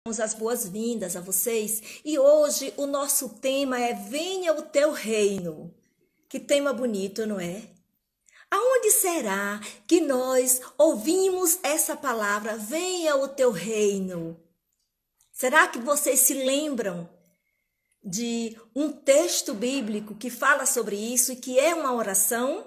Damos as boas-vindas a vocês e hoje o nosso tema é Venha o Teu Reino. Que tema bonito, não é? Aonde será que nós ouvimos essa palavra, Venha o Teu Reino? Será que vocês se lembram de um texto bíblico que fala sobre isso e que é uma oração?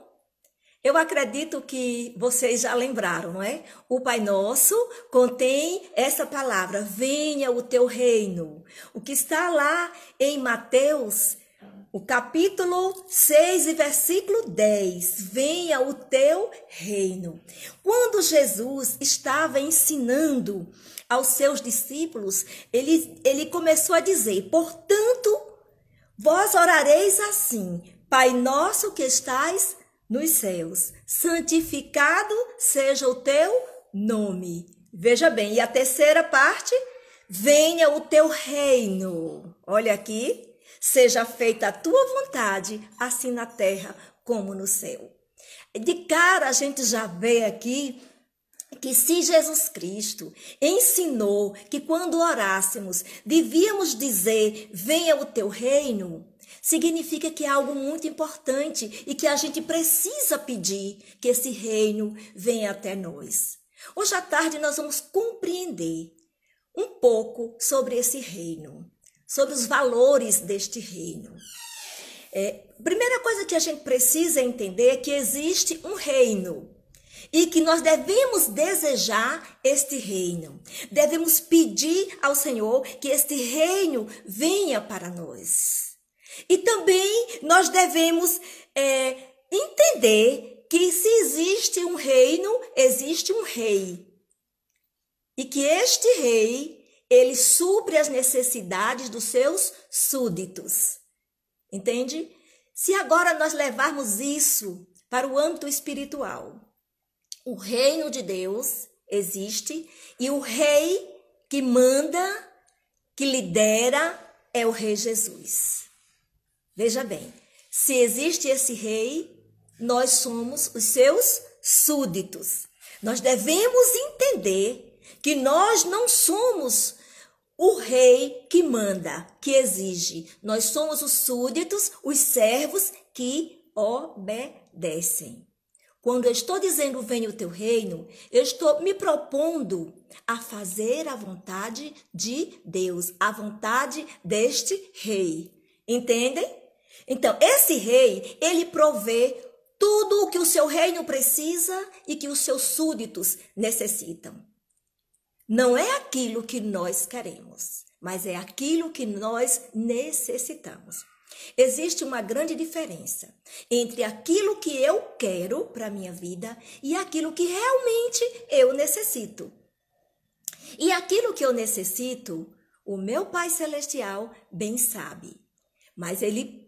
Eu acredito que vocês já lembraram, não é? O Pai Nosso contém essa palavra, venha o teu reino. O que está lá em Mateus, o capítulo 6 e versículo 10, venha o teu reino. Quando Jesus estava ensinando aos seus discípulos, ele começou a dizer, portanto, vós orareis assim, Pai Nosso que estais nos céus, santificado seja o teu nome. Veja bem, e a terceira parte, venha o teu reino. Olha aqui, seja feita a tua vontade, assim na terra como no céu. De cara a gente já vê aqui que se Jesus Cristo ensinou que quando orássemos devíamos dizer, venha o teu reino, significa que é algo muito importante e que a gente precisa pedir que esse reino venha até nós. Hoje à tarde nós vamos compreender um pouco sobre esse reino, sobre os valores deste reino. Primeira coisa que a gente precisa entender é que existe um reino e que nós devemos desejar este reino. Devemos pedir ao Senhor que este reino venha para nós. E também nós devemos entender que se existe um reino, existe um rei. E que este rei, ele supre as necessidades dos seus súditos. Entende? Se agora nós levarmos isso para o âmbito espiritual, o reino de Deus existe e o rei que manda, que lidera, é o Rei Jesus. Veja bem, se existe esse rei, nós somos os seus súditos. Nós devemos entender que nós não somos o rei que manda, que exige. Nós somos os súditos, os servos que obedecem. Quando eu estou dizendo venha o teu reino, eu estou me propondo a fazer a vontade de Deus, a vontade deste rei. Entendem? Então, esse rei, ele provê tudo o que o seu reino precisa e que os seus súditos necessitam. Não é aquilo que nós queremos, mas é aquilo que nós necessitamos. Existe uma grande diferença entre aquilo que eu quero para a minha vida e aquilo que realmente eu necessito. E aquilo que eu necessito, o meu Pai Celestial bem sabe, mas ele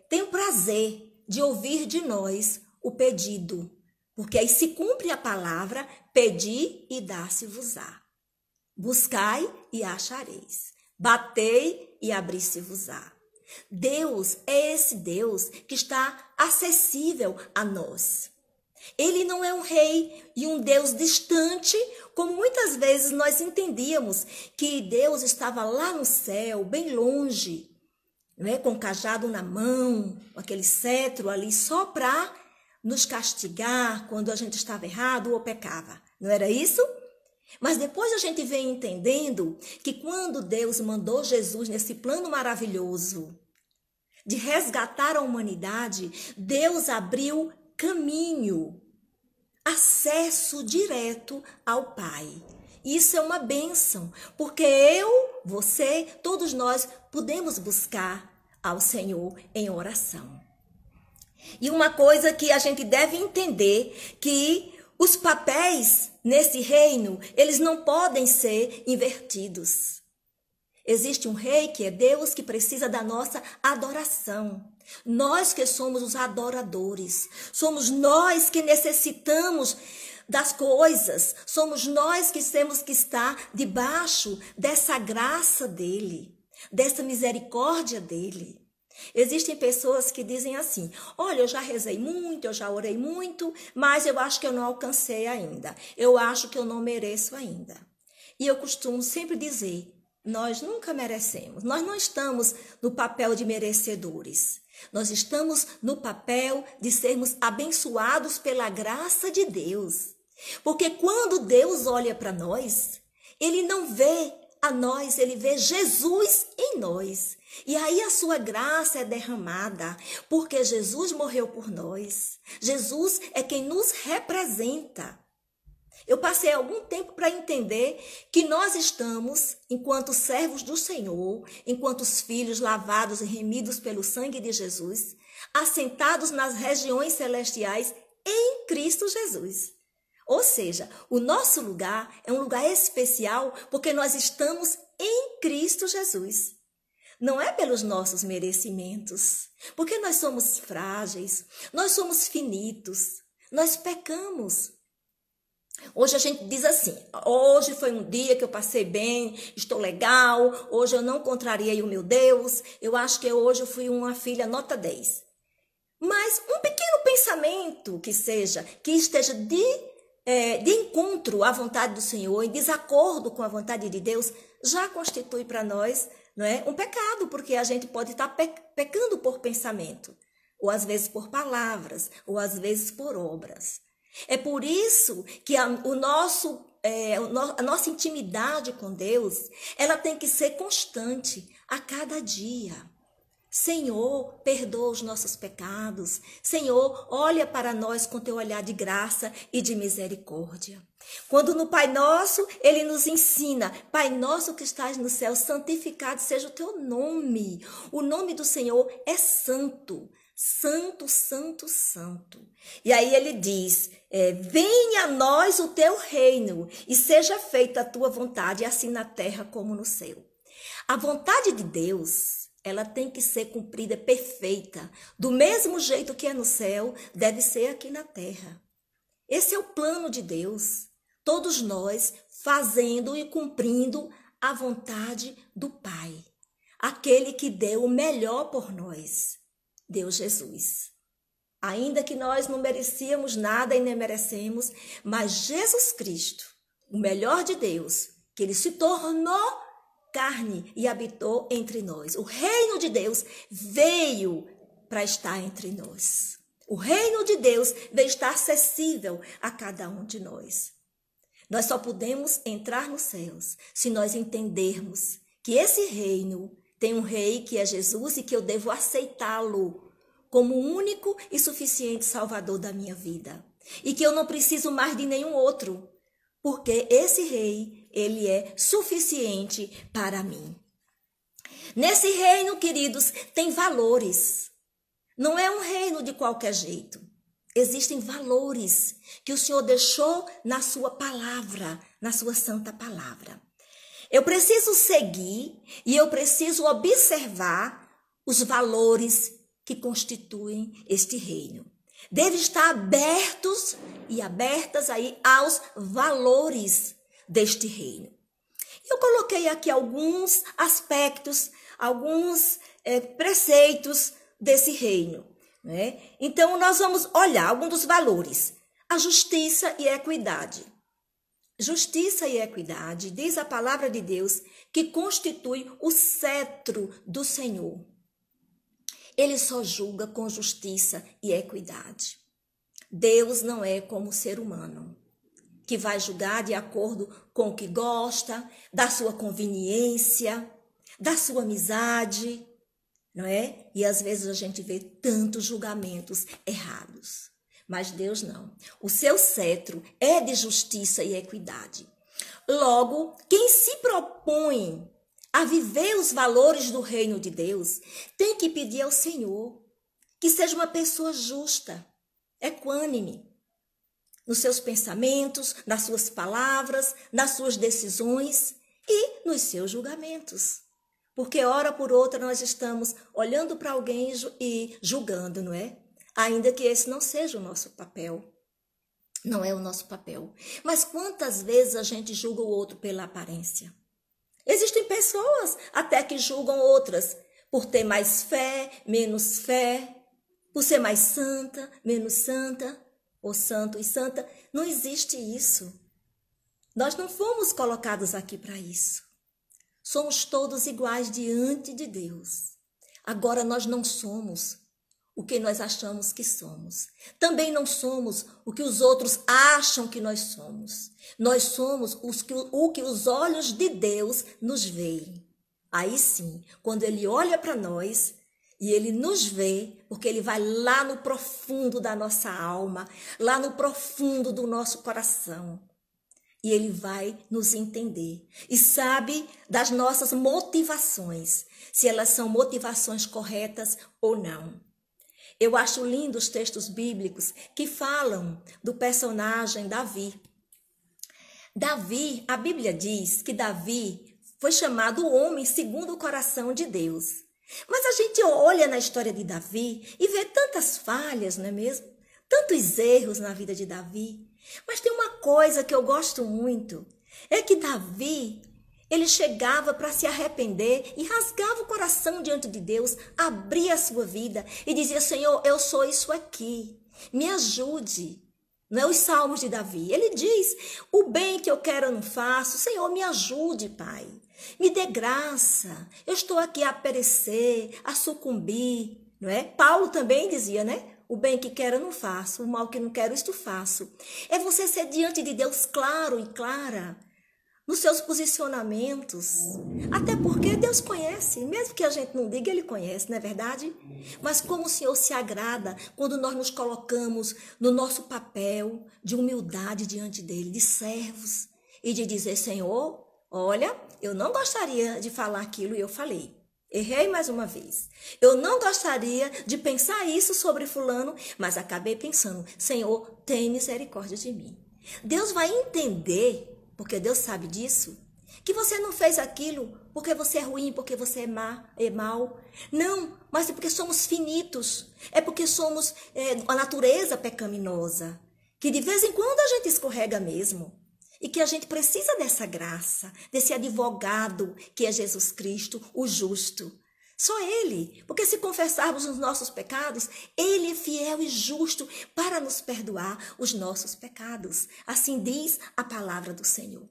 tem o prazer de ouvir de nós o pedido, porque aí se cumpre a palavra, pedi e dá-se-vos-á. Buscai e achareis. Batei e abri-se-vos-á. Deus é esse Deus que está acessível a nós. Ele não é um rei e um Deus distante, como muitas vezes nós entendíamos que Deus estava lá no céu, bem longe, com o cajado na mão, com aquele cetro ali, só para nos castigar quando a gente estava errado ou pecava. Não era isso? Mas depois a gente vem entendendo que quando Deus mandou Jesus nesse plano maravilhoso de resgatar a humanidade, Deus abriu caminho, acesso direto ao Pai. Isso é uma bênção, porque eu, você, todos nós podemos buscar ao Senhor em oração. E uma coisa que a gente deve entender, que os papéis nesse reino, eles não podem ser invertidos. Existe um rei que é Deus que precisa da nossa adoração. Nós que somos os adoradores, somos nós que necessitamos das coisas, somos nós que temos que estar debaixo dessa graça dele, dessa misericórdia dele. Existem pessoas que dizem assim, olha, eu já rezei muito, eu já orei muito, mas eu acho que eu não alcancei ainda, eu acho que eu não mereço ainda. E eu costumo sempre dizer, nós nunca merecemos, nós não estamos no papel de merecedores. Nós estamos no papel de sermos abençoados pela graça de Deus. Porque quando Deus olha para nós, Ele não vê a nós, Ele vê Jesus em nós. E aí a sua graça é derramada, porque Jesus morreu por nós. Jesus é quem nos representa. Eu passei algum tempo para entender que nós estamos, enquanto servos do Senhor, enquanto os filhos lavados e remidos pelo sangue de Jesus, assentados nas regiões celestiais em Cristo Jesus. Ou seja, o nosso lugar é um lugar especial porque nós estamos em Cristo Jesus. Não é pelos nossos merecimentos, porque nós somos frágeis, nós somos finitos, nós pecamos. Hoje a gente diz assim, hoje foi um dia que eu passei bem, estou legal, hoje eu não contrariei o meu Deus, eu acho que hoje eu fui uma filha nota 10. Mas um pequeno pensamento que esteja de encontro à vontade do Senhor, em desacordo com a vontade de Deus, já constitui para nós, não é, um pecado, porque a gente pode estar pecando por pensamento, ou às vezes por palavras, ou às vezes por obras. É por isso que a nossa intimidade com Deus, ela tem que ser constante a cada dia. Senhor, perdoa os nossos pecados. Senhor, olha para nós com teu olhar de graça e de misericórdia. Quando no Pai Nosso, Ele nos ensina, Pai Nosso que estás no céu, santificado seja o teu nome. O nome do Senhor é santo. Santo, santo, santo. E aí ele diz, venha a nós o teu reino e seja feita a tua vontade, assim na terra como no céu. A vontade de Deus, ela tem que ser cumprida perfeita. Do mesmo jeito que é no céu, deve ser aqui na terra. Esse é o plano de Deus. Todos nós fazendo e cumprindo a vontade do Pai. Aquele que deu o melhor por nós. Deus Jesus. Ainda que nós não merecíamos nada e nem merecemos, mas Jesus Cristo, o melhor de Deus, que Ele se tornou carne e habitou entre nós. O reino de Deus veio para estar entre nós. O reino de Deus veio estar acessível a cada um de nós. Nós só podemos entrar nos céus se nós entendermos que esse reino tem um rei que é Jesus e que eu devo aceitá-lo como o único e suficiente salvador da minha vida. E que eu não preciso mais de nenhum outro, porque esse rei, ele é suficiente para mim. Nesse reino, queridos, tem valores. Não é um reino de qualquer jeito. Existem valores que o Senhor deixou na sua palavra, na sua santa palavra. Eu preciso seguir e eu preciso observar os valores que constituem este reino. Deve estar abertos e abertas aí aos valores deste reino. Eu coloquei aqui alguns aspectos, alguns preceitos desse reino, né? Então, nós vamos olhar alguns dos valores. A justiça e a equidade. Justiça e equidade, diz a palavra de Deus, que constitui o cetro do Senhor. Ele só julga com justiça e equidade. Deus não é como o ser humano, que vai julgar de acordo com o que gosta, da sua conveniência, da sua amizade, não é? E às vezes a gente vê tantos julgamentos errados. Mas Deus não. O seu cetro é de justiça e equidade. Logo, quem se propõe a viver os valores do reino de Deus tem que pedir ao Senhor que seja uma pessoa justa, equânime, nos seus pensamentos, nas suas palavras, nas suas decisões e nos seus julgamentos. Porque hora por outra nós estamos olhando para alguém e julgando, não é? Ainda que esse não seja o nosso papel. Não é o nosso papel. Mas quantas vezes a gente julga o outro pela aparência? Existem pessoas até que julgam outras por ter mais fé, menos fé, por ser mais santa, menos santa, ou santo e santa. Não existe isso. Nós não fomos colocados aqui para isso. Somos todos iguais diante de Deus. Agora nós não somos o que nós achamos que somos. Também não somos o que os outros acham que nós somos. Nós somos o que os olhos de Deus nos veem. Aí sim, quando Ele olha para nós e Ele nos vê, porque Ele vai lá no profundo da nossa alma, lá no profundo do nosso coração. E Ele vai nos entender. E sabe das nossas motivações, se elas são motivações corretas ou não. Eu acho lindo os textos bíblicos que falam do personagem Davi. Davi, a Bíblia diz que Davi foi chamado o homem segundo o coração de Deus. Mas a gente olha na história de Davi e vê tantas falhas, não é mesmo? Tantos erros na vida de Davi. Mas tem uma coisa que eu gosto muito, é que Davi, ele chegava para se arrepender e rasgava o coração diante de Deus, abria a sua vida e dizia, Senhor, eu sou isso aqui, me ajude. Não é os salmos de Davi. Ele diz, o bem que eu quero eu não faço, Senhor, me ajude, Pai. Me dê graça, eu estou aqui a perecer, a sucumbir, não é? Paulo também dizia, né? O bem que quero eu não faço, o mal que não quero isto faço. É você ser diante de Deus claro e clara nos seus posicionamentos. Até porque Deus conhece, mesmo que a gente não diga, Ele conhece, não é verdade? Mas como o Senhor se agrada quando nós nos colocamos no nosso papel de humildade diante dEle, de servos, e de dizer, Senhor, olha, eu não gostaria de falar aquilo e eu falei. Errei mais uma vez. Eu não gostaria de pensar isso sobre fulano, mas acabei pensando, Senhor, tem misericórdia de mim. Deus vai entender, porque Deus sabe disso, que você não fez aquilo porque você é ruim, porque você é mau. Não, mas é porque somos finitos. É porque somos a natureza pecaminosa, que de vez em quando a gente escorrega mesmo. E que a gente precisa dessa graça, desse advogado que é Jesus Cristo, o justo. Só Ele, porque se confessarmos os nossos pecados, Ele é fiel e justo para nos perdoar os nossos pecados. Assim diz a palavra do Senhor.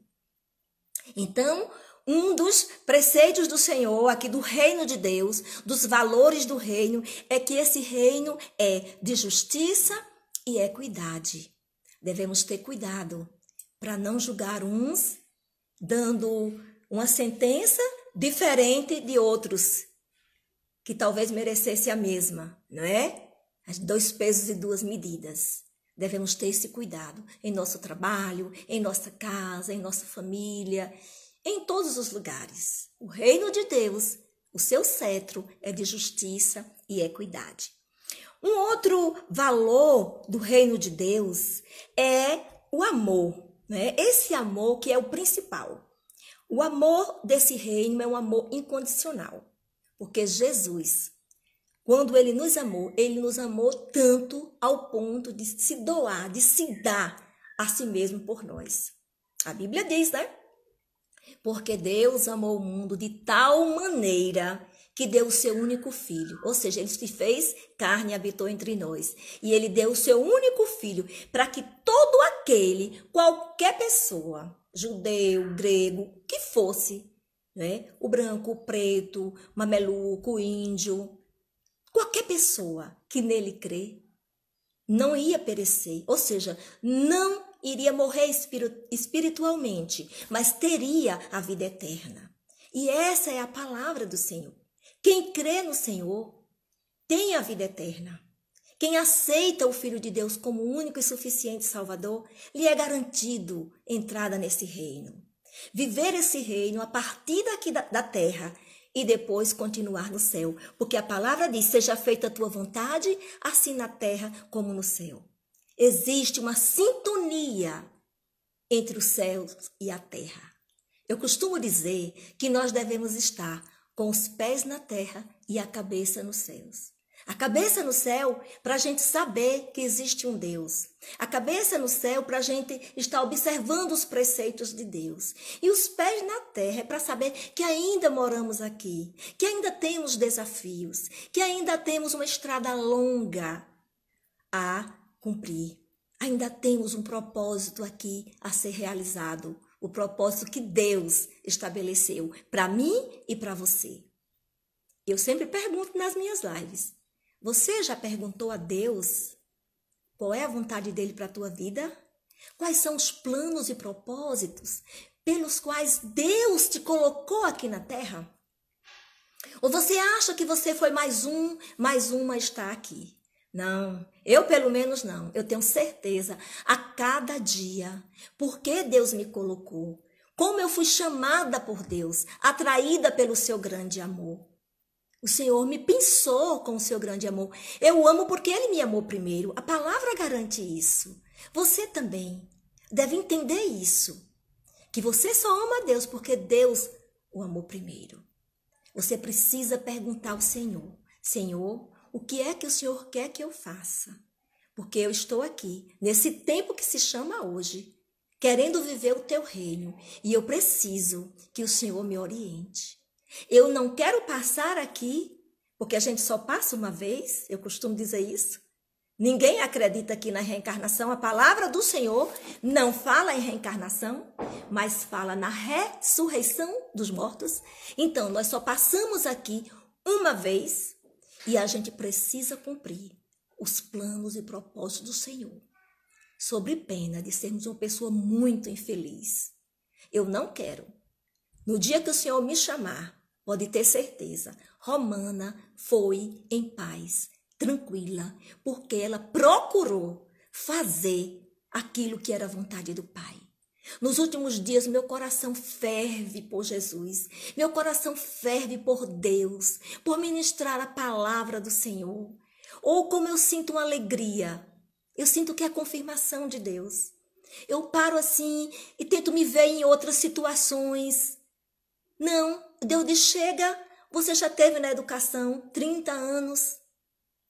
Então, um dos preceitos do Senhor, aqui do reino de Deus, dos valores do reino, é que esse reino é de justiça e equidade. Devemos ter cuidado para não julgar uns, dando uma sentença diferente de outros, que talvez merecesse a mesma, não é? 2 pesos e 2 medidas. Devemos ter esse cuidado em nosso trabalho, em nossa casa, em nossa família, em todos os lugares. O reino de Deus, o seu cetro é de justiça e equidade. Um outro valor do reino de Deus é o amor. Esse amor que é o principal. O amor desse reino é um amor incondicional. Porque Jesus, quando Ele nos amou tanto ao ponto de se doar, de se dar a si mesmo por nós. A Bíblia diz, né? Porque Deus amou o mundo de tal maneira que deu o seu único filho. Ou seja, Ele se fez carne e habitou entre nós. E Ele deu o seu único filho para que todo aquele, qualquer pessoa, judeu, grego, que fosse, né? O branco, o preto, o mameluco, o índio, qualquer pessoa que nele crê, não ia perecer. Ou seja, não iria morrer espiritualmente, mas teria a vida eterna. E essa é a palavra do Senhor. Quem crê no Senhor tem a vida eterna. Quem aceita o Filho de Deus como único e suficiente Salvador, lhe é garantido entrada nesse reino. Viver esse reino a partir daqui da terra e depois continuar no céu. Porque a palavra diz, seja feita a tua vontade, assim na terra como no céu. Existe uma sintonia entre os céus e a terra. Eu costumo dizer que nós devemos estar com os pés na terra e a cabeça nos céus. A cabeça no céu para a gente saber que existe um Deus. A cabeça no céu para a gente estar observando os preceitos de Deus. E os pés na terra é para saber que ainda moramos aqui, que ainda temos desafios, que ainda temos uma estrada longa a cumprir. Ainda temos um propósito aqui a ser realizado o propósito que Deus estabeleceu para mim e para você. Eu sempre pergunto nas minhas lives, você já perguntou a Deus qual é a vontade dele para a tua vida? Quais são os planos e propósitos pelos quais Deus te colocou aqui na terra? Ou você acha que você foi mais uma está aqui? Não, eu pelo menos não. Eu tenho certeza a cada dia, porque Deus me colocou, como eu fui chamada por Deus, atraída pelo seu grande amor. O Senhor me pensou com o seu grande amor. Eu amo porque Ele me amou primeiro. A palavra garante isso. Você também deve entender isso. Que você só ama a Deus porque Deus o amou primeiro. Você precisa perguntar ao Senhor. Senhor, o que é que o Senhor quer que eu faça? Porque eu estou aqui, nesse tempo que se chama hoje, querendo viver o teu reino. E eu preciso que o Senhor me oriente. Eu não quero passar aqui, porque a gente só passa uma vez, eu costumo dizer isso. Ninguém acredita aqui na reencarnação. A palavra do Senhor não fala em reencarnação, mas fala na ressurreição dos mortos. Então, nós só passamos aqui uma vez e a gente precisa cumprir os planos e propósitos do Senhor, sob pena de sermos uma pessoa muito infeliz. Eu não quero. No dia que o Senhor me chamar, pode ter certeza, Romana foi em paz, tranquila, porque ela procurou fazer aquilo que era a vontade do Pai. Nos últimos dias, meu coração ferve por Jesus, meu coração ferve por Deus, por ministrar a palavra do Senhor. Ou como eu sinto uma alegria, eu sinto que é a confirmação de Deus. Eu paro assim e tento me ver em outras situações. Não, Deus diz, chega, você já teve na educação 30 anos,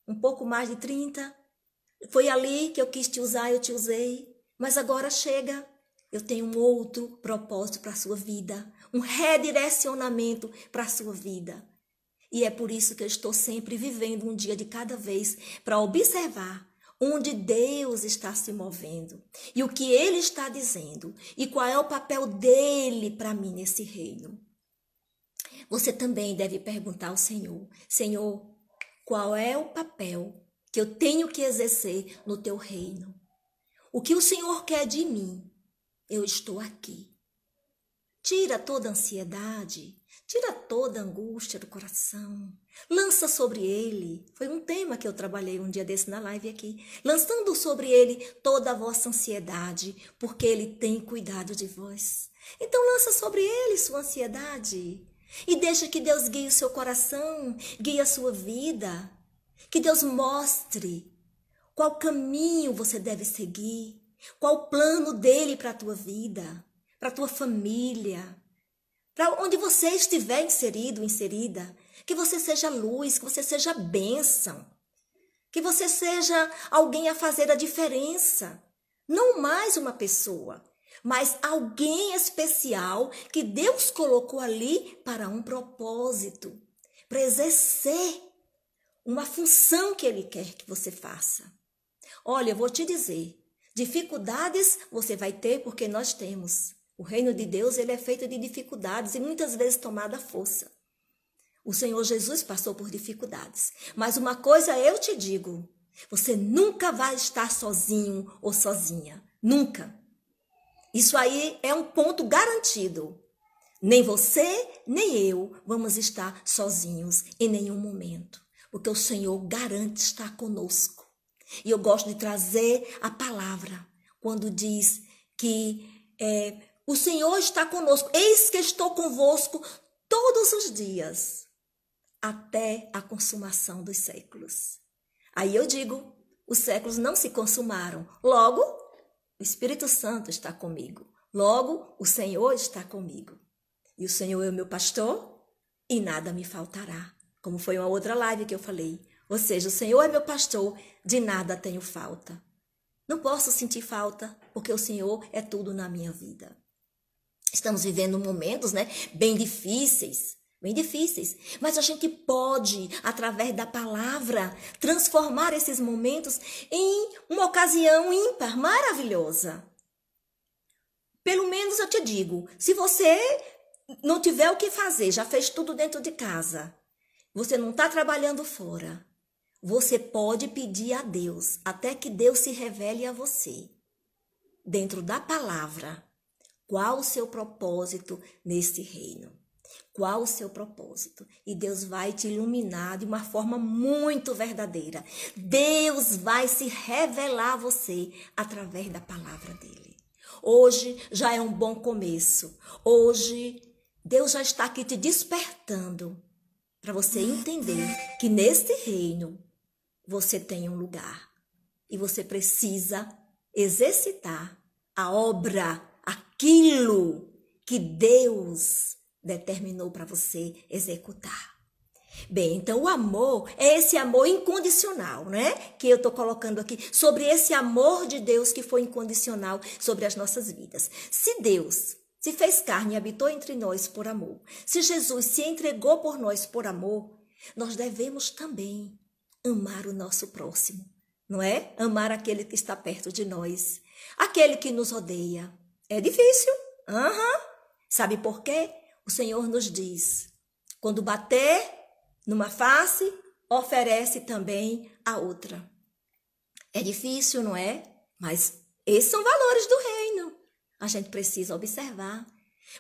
um pouco mais de 30. Foi ali que eu quis te usar, eu te usei. Mas agora chega, eu tenho um outro propósito para a sua vida, um redirecionamento para a sua vida. E é por isso que eu estou sempre vivendo um dia de cada vez para observar onde Deus está se movendo e o que Ele está dizendo e qual é o papel dele para mim nesse reino. Você também deve perguntar ao Senhor, Senhor, qual é o papel que eu tenho que exercer no teu reino? O que o Senhor quer de mim? Eu estou aqui. Tira toda a ansiedade, tira toda a angústia do coração, lança sobre ele. Foi um tema que eu trabalhei um dia desse na live aqui. Lançando sobre ele toda a vossa ansiedade, porque ele tem cuidado de vós. Então lança sobre ele sua ansiedade. E deixa que Deus guie o seu coração, guie a sua vida. Que Deus mostre qual caminho você deve seguir, qual o plano dele para a tua vida, para a tua família, para onde você estiver inserido, inserida. Que você seja luz, que você seja bênção, que você seja alguém a fazer a diferença. Não mais uma pessoa, mas alguém especial que Deus colocou ali para um propósito, para exercer uma função que Ele quer que você faça. Olha, eu vou te dizer, dificuldades você vai ter porque nós temos. O reino de Deus, ele é feito de dificuldades e muitas vezes tomada à força. O Senhor Jesus passou por dificuldades. Mas uma coisa eu te digo, você nunca vai estar sozinho ou sozinha. Nunca. Isso aí é um ponto garantido. Nem você, nem eu vamos estar sozinhos em nenhum momento. Porque o Senhor garante estar conosco. E eu gosto de trazer a palavra quando diz que o Senhor está conosco. Eis que estou convosco todos os dias, até a consumação dos séculos. Aí eu digo, os séculos não se consumaram. Logo, o Espírito Santo está comigo. Logo, o Senhor está comigo. E o Senhor é o meu pastor e nada me faltará. Como foi uma outra live que eu falei. Ou seja, o Senhor é meu pastor, de nada tenho falta. Não posso sentir falta, porque o Senhor é tudo na minha vida. Estamos vivendo momentos, bem difíceis, mas a gente pode, através da palavra, transformar esses momentos em uma ocasião ímpar, maravilhosa. Pelo menos eu te digo, se você não tiver o que fazer, já fez tudo dentro de casa, você não está trabalhando fora, você pode pedir a Deus, até que Deus se revele a você, dentro da palavra, qual o seu propósito nesse reino. Qual o seu propósito? E Deus vai te iluminar de uma forma muito verdadeira. Deus vai se revelar a você através da palavra dele. Hoje já é um bom começo. Hoje Deus já está aqui te despertando para você entender que neste reino você tem um lugar. E você precisa exercitar a obra, aquilo que Deus determinou para você executar. Bem, então o amor é esse amor incondicional, né? Que eu estou colocando aqui, sobre esse amor de Deus que foi incondicional sobre as nossas vidas. Se Deus se fez carne e habitou entre nós por amor, se Jesus se entregou por nós por amor, nós devemos também amar o nosso próximo, não é? Amar aquele que está perto de nós, aquele que nos odeia. É difícil. Sabe por quê? O Senhor nos diz, quando bater numa face, oferece também a outra. É difícil, não é? Mas esses são valores do reino. A gente precisa observar.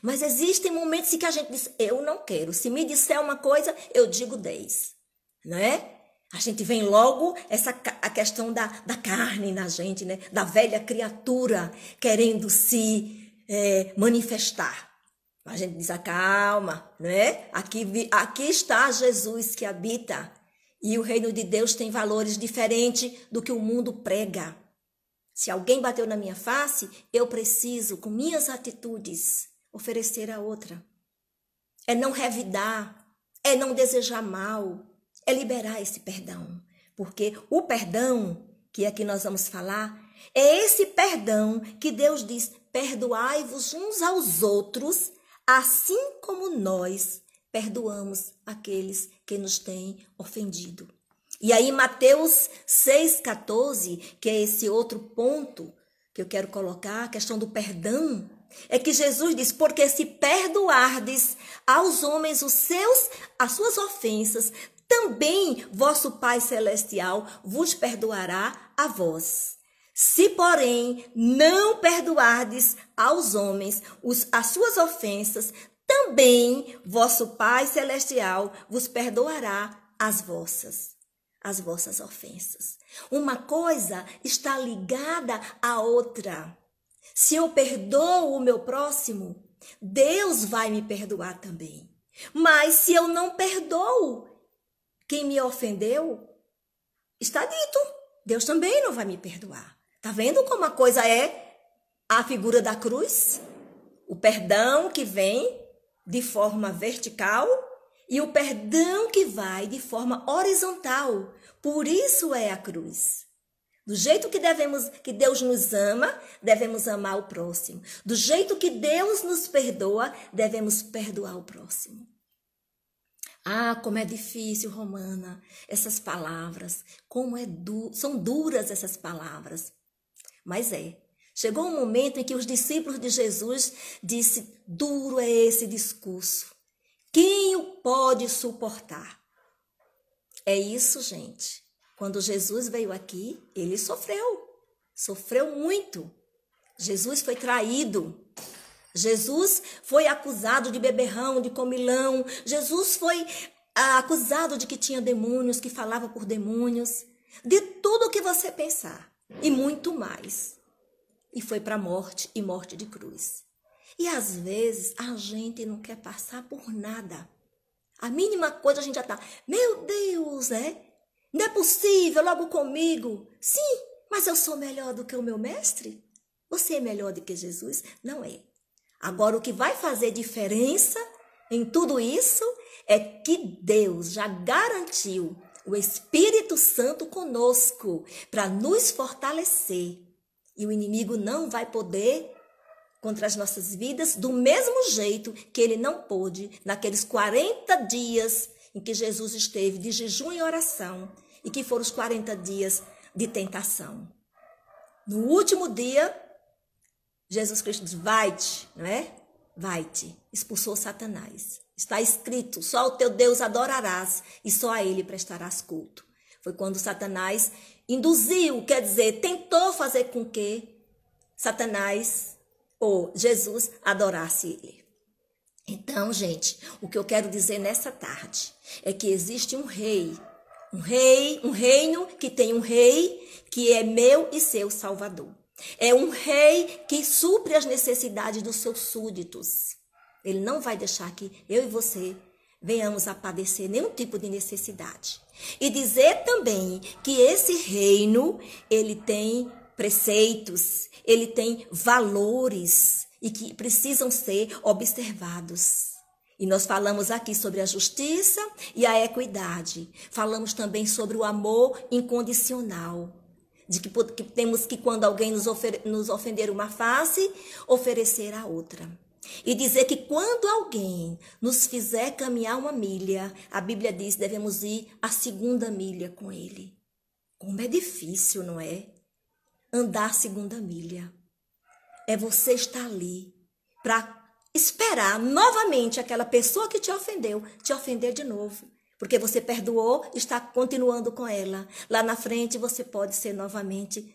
Mas existem momentos em que a gente diz, eu não quero. Se me disser uma coisa, eu digo 10. Não é? A gente vem logo a questão da carne na gente, né? Da velha criatura querendo se manifestar. A gente diz, calma, né? Aqui está Jesus que habita. E o reino de Deus tem valores diferentes do que o mundo prega. Se alguém bateu na minha face, eu preciso, com minhas atitudes, oferecer a outra. É não revidar, é não desejar mal, é liberar esse perdão. Porque o perdão, que aqui nós vamos falar, é esse perdão que Deus diz, perdoai-vos uns aos outros, assim como nós perdoamos aqueles que nos têm ofendido. E aí Mateus 6,14, que é esse outro ponto que eu quero colocar, a questão do perdão, é que Jesus diz, porque se perdoardes aos homens as suas ofensas, também vosso Pai Celestial vos perdoará a vós. Se, porém, não perdoardes aos homens as suas ofensas, também vosso Pai Celestial vos perdoará as vossas ofensas. Uma coisa está ligada à outra. Se eu perdoo o meu próximo, Deus vai me perdoar também. Mas se eu não perdoo quem me ofendeu, está dito, Deus também não vai me perdoar. Tá vendo como a coisa é a figura da cruz? O perdão que vem de forma vertical e o perdão que vai de forma horizontal. Por isso é a cruz. Do jeito que Deus nos ama, devemos amar o próximo. Do jeito que Deus nos perdoa, devemos perdoar o próximo. Ah, como é difícil, Romana, essas palavras. São duras essas palavras. Mas chegou um momento em que os discípulos de Jesus disseram, duro é esse discurso. Quem o pode suportar? É isso, gente. Quando Jesus veio aqui, ele sofreu muito. Jesus foi traído. Jesus foi acusado de beberrão, de comilão. Jesus foi acusado de que tinha demônios, que falava por demônios. De tudo o que você pensar. E muito mais. E foi para a morte, e morte de cruz. E às vezes a gente não quer passar por nada. A mínima coisa a gente já está, meu Deus, né? Não é possível, logo comigo. Sim, mas eu sou melhor do que o meu mestre? Você é melhor do que Jesus? Não é. Agora, o que vai fazer diferença em tudo isso é que Deus já garantiu o Espírito Santo conosco para nos fortalecer. E o inimigo não vai poder contra as nossas vidas do mesmo jeito que ele não pôde naqueles 40 dias em que Jesus esteve de jejum e oração e que foram os 40 dias de tentação. No último dia, Jesus Cristo diz, vai-te, não é? Vai-te. Expulsou Satanás. Está escrito, só o teu Deus adorarás e só a ele prestarás culto. Foi quando Satanás induziu, quer dizer, tentou fazer com que Satanás ou Jesus adorasse ele. Então, gente, o que eu quero dizer nessa tarde é que existe um reino que tem um rei que é meu e seu Salvador. É um rei que supre as necessidades dos seus súditos. Ele não vai deixar que eu e você venhamos a padecer nenhum tipo de necessidade. E dizer também que esse reino, ele tem preceitos, ele tem valores e que precisam ser observados. E nós falamos aqui sobre a justiça e a equidade. Falamos também sobre o amor incondicional. De que temos que, quando alguém nos ofender uma face, oferecer a outra. E dizer que quando alguém nos fizer caminhar uma milha, a Bíblia diz que devemos ir a 2ª milha com ele. Como é difícil, não é? Andar 2ª milha. É você estar ali para esperar novamente aquela pessoa que te ofender de novo. Porque você perdoou, está continuando com ela. Lá na frente você pode ser novamente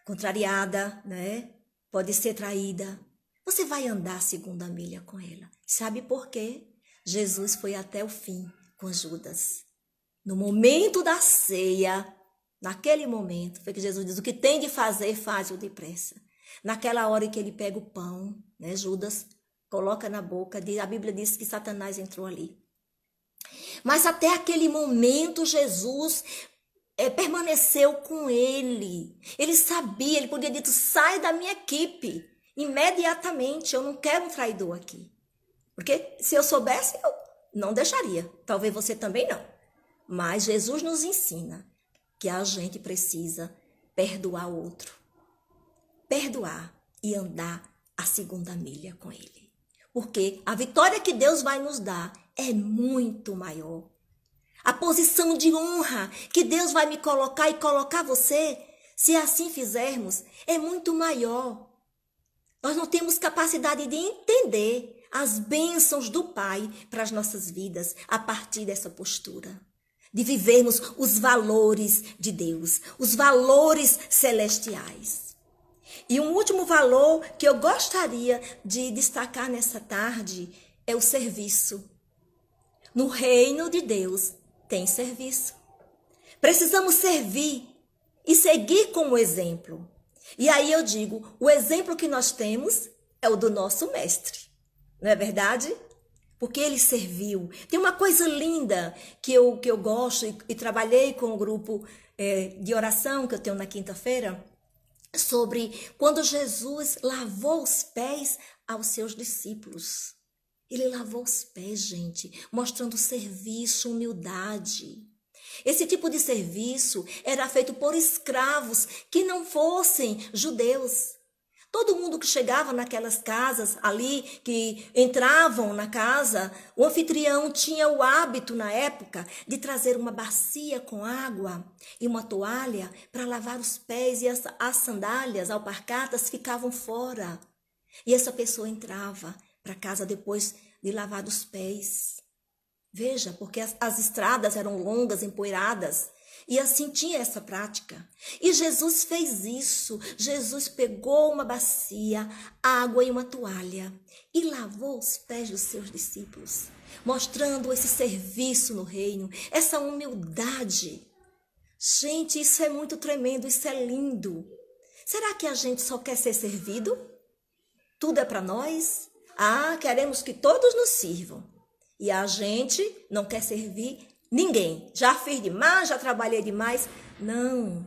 contrariada, né? Pode ser traída. Você vai andar a 2ª milha com ela. Sabe por quê? Jesus foi até o fim com Judas. No momento da ceia, naquele momento, foi que Jesus diz, o que tem de fazer, faz-o depressa. Naquela hora em que ele pega o pão, né, Judas coloca na boca, a Bíblia diz que Satanás entrou ali. Mas até aquele momento, Jesus permaneceu com ele. Ele sabia, ele podia ter dito, sai da minha equipe. Imediatamente, eu não quero um traidor aqui. Porque se eu soubesse, eu não deixaria. Talvez você também não. Mas Jesus nos ensina que a gente precisa perdoar o outro. Perdoar e andar a 2ª milha com ele. Porque a vitória que Deus vai nos dar é muito maior. A posição de honra que Deus vai me colocar e colocar você, se assim fizermos, é muito maior. Nós não temos capacidade de entender as bênçãos do Pai para as nossas vidas a partir dessa postura. De vivermos os valores de Deus, os valores celestiais. E um último valor que eu gostaria de destacar nessa tarde é o serviço. No reino de Deus tem serviço. Precisamos servir e seguir como exemplo. E aí eu digo, o exemplo que nós temos é o do nosso mestre. Não é verdade? Porque ele serviu. Tem uma coisa linda que eu gosto e trabalhei com o grupo de oração que eu tenho na quinta-feira, sobre quando Jesus lavou os pés aos seus discípulos. Ele lavou os pés, gente, mostrando serviço, humildade. Esse tipo de serviço era feito por escravos que não fossem judeus. Todo mundo que chegava naquelas casas ali, que entravam na casa, o anfitrião tinha o hábito na época de trazer uma bacia com água e uma toalha para lavar os pés, e as sandálias, alparcatas ficavam fora. E essa pessoa entrava para casa depois de lavar os pés. Veja, porque as estradas eram longas, empoeiradas. E assim tinha essa prática. E Jesus fez isso. Jesus pegou uma bacia, água e uma toalha e lavou os pés dos seus discípulos, mostrando esse serviço no reino, essa humildade. Gente, isso é muito tremendo, isso é lindo. Será que a gente só quer ser servido? Tudo é para nós? Queremos que todos nos sirvam. E a gente não quer servir ninguém. Já fiz demais, já trabalhei demais. Não.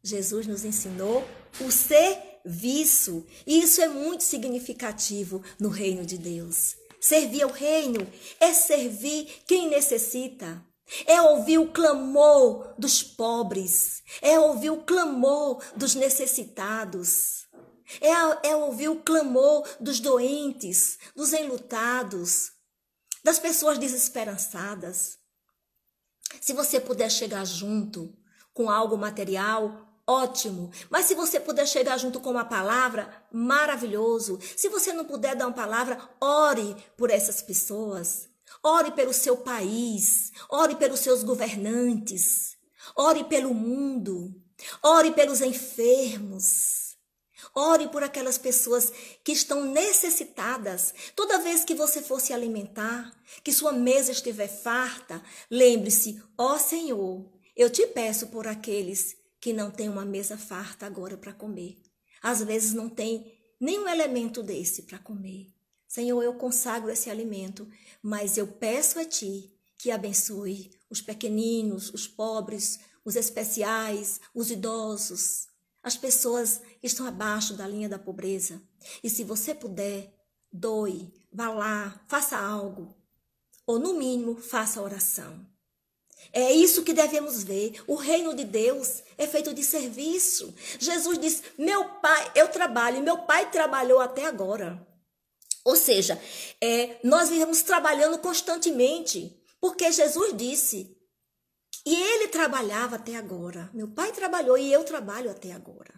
Jesus nos ensinou o serviço. E isso é muito significativo no reino de Deus. Servir ao reino é servir quem necessita. É ouvir o clamor dos pobres. É ouvir o clamor dos necessitados. É ouvir o clamor dos doentes, dos enlutados, das pessoas desesperançadas. Se você puder chegar junto com algo material, ótimo. Mas se você puder chegar junto com uma palavra, maravilhoso. Se você não puder dar uma palavra, ore por essas pessoas. Ore pelo seu país. Ore pelos seus governantes. Ore pelo mundo. Ore pelos enfermos. Ore por aquelas pessoas que estão necessitadas. Toda vez que você for se alimentar, que sua mesa estiver farta, lembre-se, ó Senhor, eu te peço por aqueles que não têm uma mesa farta agora para comer. Às vezes não tem nenhum elemento desse para comer. Senhor, eu consagro esse alimento, mas eu peço a Ti que abençoe os pequeninos, os pobres, os especiais, os idosos, as pessoas que estão abaixo da linha da pobreza. E se você puder, doe, vá lá, faça algo. Ou no mínimo, faça oração. É isso que devemos ver. O reino de Deus é feito de serviço. Jesus disse, meu pai, eu trabalho, e meu pai trabalhou até agora. Ou seja, nós vivemos trabalhando constantemente, porque Jesus disse, e ele trabalhava até agora. Meu pai trabalhou e eu trabalho até agora.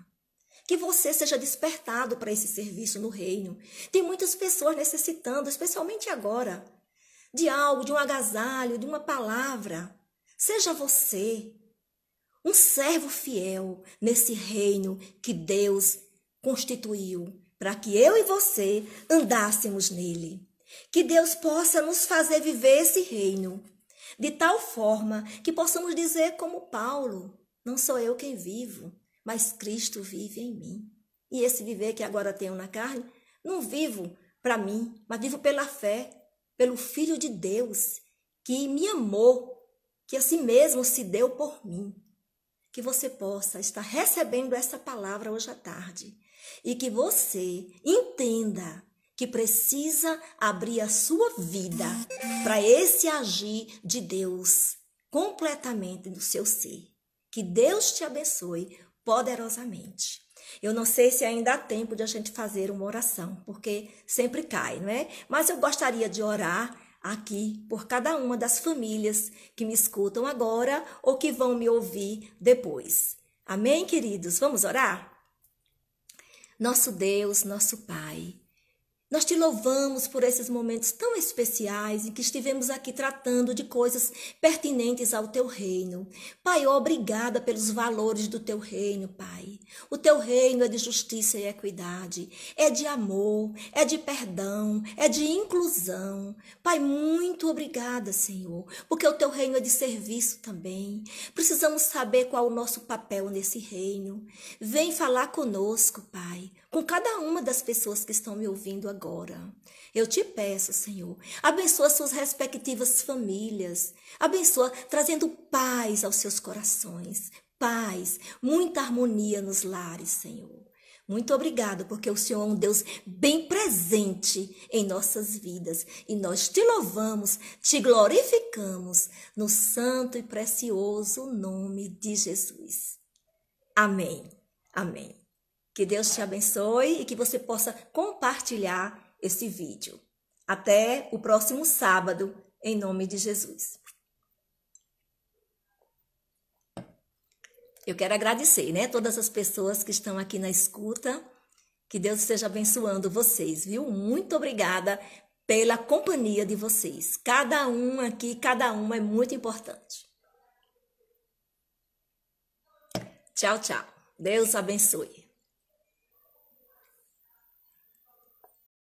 Que você seja despertado para esse serviço no reino. Tem muitas pessoas necessitando, especialmente agora, de algo, de um agasalho, de uma palavra. Seja você um servo fiel nesse reino que Deus constituiu para que eu e você andássemos nele. Que Deus possa nos fazer viver esse reino de tal forma que possamos dizer como Paulo, não sou eu quem vivo, mas Cristo vive em mim. E esse viver que agora tenho na carne, não vivo para mim, mas vivo pela fé, pelo Filho de Deus, que me amou, que a si mesmo se deu por mim. Que você possa estar recebendo essa palavra hoje à tarde e que você entenda que precisa abrir a sua vida para esse agir de Deus completamente no seu ser. Que Deus te abençoe poderosamente. Eu não sei se ainda há tempo de a gente fazer uma oração, porque sempre cai, não é? Mas eu gostaria de orar aqui por cada uma das famílias que me escutam agora ou que vão me ouvir depois. Amém, queridos? Vamos orar? Nosso Deus, nosso Pai, nós te louvamos por esses momentos tão especiais em que estivemos aqui tratando de coisas pertinentes ao teu reino. Pai, obrigada pelos valores do teu reino, Pai. O teu reino é de justiça e equidade, é de amor, é de perdão, é de inclusão. Pai, muito obrigada, Senhor, porque o teu reino é de serviço também. Precisamos saber qual é o nosso papel nesse reino. Vem falar conosco, Pai, com cada uma das pessoas que estão me ouvindo agora. Eu te peço, Senhor, abençoa suas respectivas famílias, abençoa trazendo paz aos seus corações, paz, muita harmonia nos lares, Senhor. Muito obrigado, porque o Senhor é um Deus bem presente em nossas vidas e nós te louvamos, te glorificamos no santo e precioso nome de Jesus. Amém. Amém. Que Deus te abençoe e que você possa compartilhar esse vídeo. Até o próximo sábado, em nome de Jesus. Eu quero agradecer, todas as pessoas que estão aqui na escuta. Que Deus esteja abençoando vocês, viu? Muito obrigada pela companhia de vocês. Cada um aqui, cada uma é muito importante. Tchau, tchau. Deus abençoe.